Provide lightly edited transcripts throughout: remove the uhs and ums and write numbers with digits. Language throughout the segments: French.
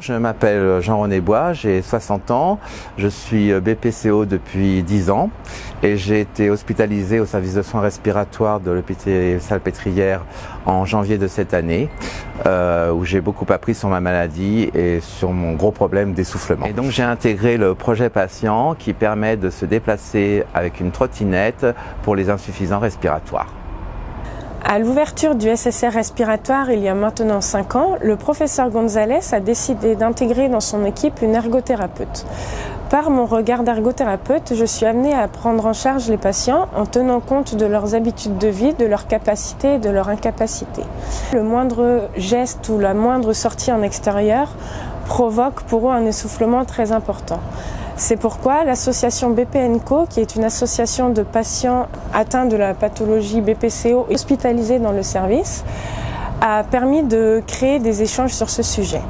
Je m'appelle Jean-René Bois, j'ai 60 ans, je suis BPCO depuis 10 ans et j'ai été hospitalisé au service de soins respiratoires de l'hôpital Salpêtrière en janvier de cette année, où j'ai beaucoup appris sur ma maladie et sur mon gros problème d'essoufflement. Et donc j'ai intégré le projet patient qui permet de se déplacer avec une trottinette pour les insuffisants respiratoires. À l'ouverture du SSR respiratoire il y a maintenant 5 ans, le professeur Gonzalez a décidé d'intégrer dans son équipe une ergothérapeute. Par mon regard d'ergothérapeute, je suis amenée à prendre en charge les patients en tenant compte de leurs habitudes de vie, de leurs capacités et de leur incapacité. Le moindre geste ou la moindre sortie en extérieur provoque pour eux un essoufflement très important. C'est pourquoi l'association BP&Co, qui est une association de patients atteints de la pathologie BPCO et hospitalisés dans le service, a permis de créer des échanges sur ce sujet.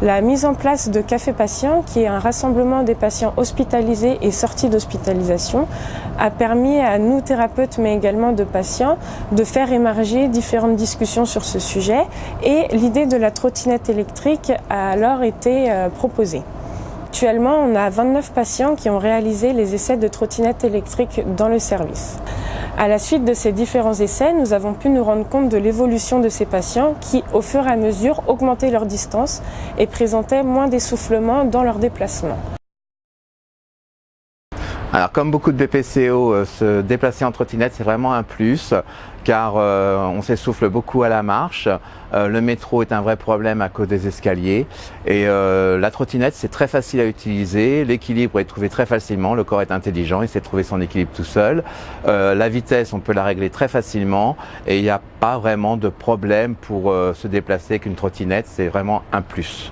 La mise en place de Café Patient, qui est un rassemblement des patients hospitalisés et sortis d'hospitalisation, a permis à nous thérapeutes, mais également de patients, de faire émerger différentes discussions sur ce sujet, et l'idée de la trottinette électrique a alors été proposée. Actuellement, on a 29 patients qui ont réalisé les essais de trottinette électrique dans le service. À la suite de ces différents essais, nous avons pu nous rendre compte de l'évolution de ces patients qui, au fur et à mesure, augmentaient leur distance et présentaient moins d'essoufflement dans leurs déplacements. Alors comme beaucoup de BPCO, se déplacer en trottinette c'est vraiment un plus car on s'essouffle beaucoup à la marche, le métro est un vrai problème à cause des escaliers et la trottinette c'est très facile à utiliser, l'équilibre est trouvé très facilement, le corps est intelligent, il sait trouver son équilibre tout seul, la vitesse on peut la régler très facilement et il n'y a pas vraiment de problème pour se déplacer avec une trottinette, c'est vraiment un plus.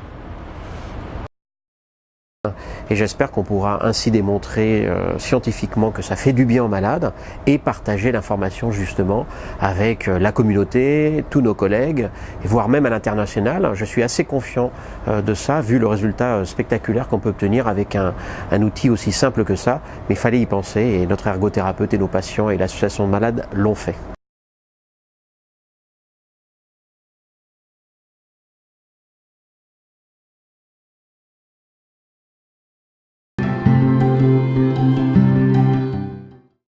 Et j'espère qu'on pourra ainsi démontrer scientifiquement que ça fait du bien aux malades et partager l'information justement avec la communauté, tous nos collègues, et voire même à l'international. Je suis assez confiant de ça, vu le résultat spectaculaire qu'on peut obtenir avec un outil aussi simple que ça. Mais il fallait y penser et notre ergothérapeute et nos patients et l'association de malades l'ont fait.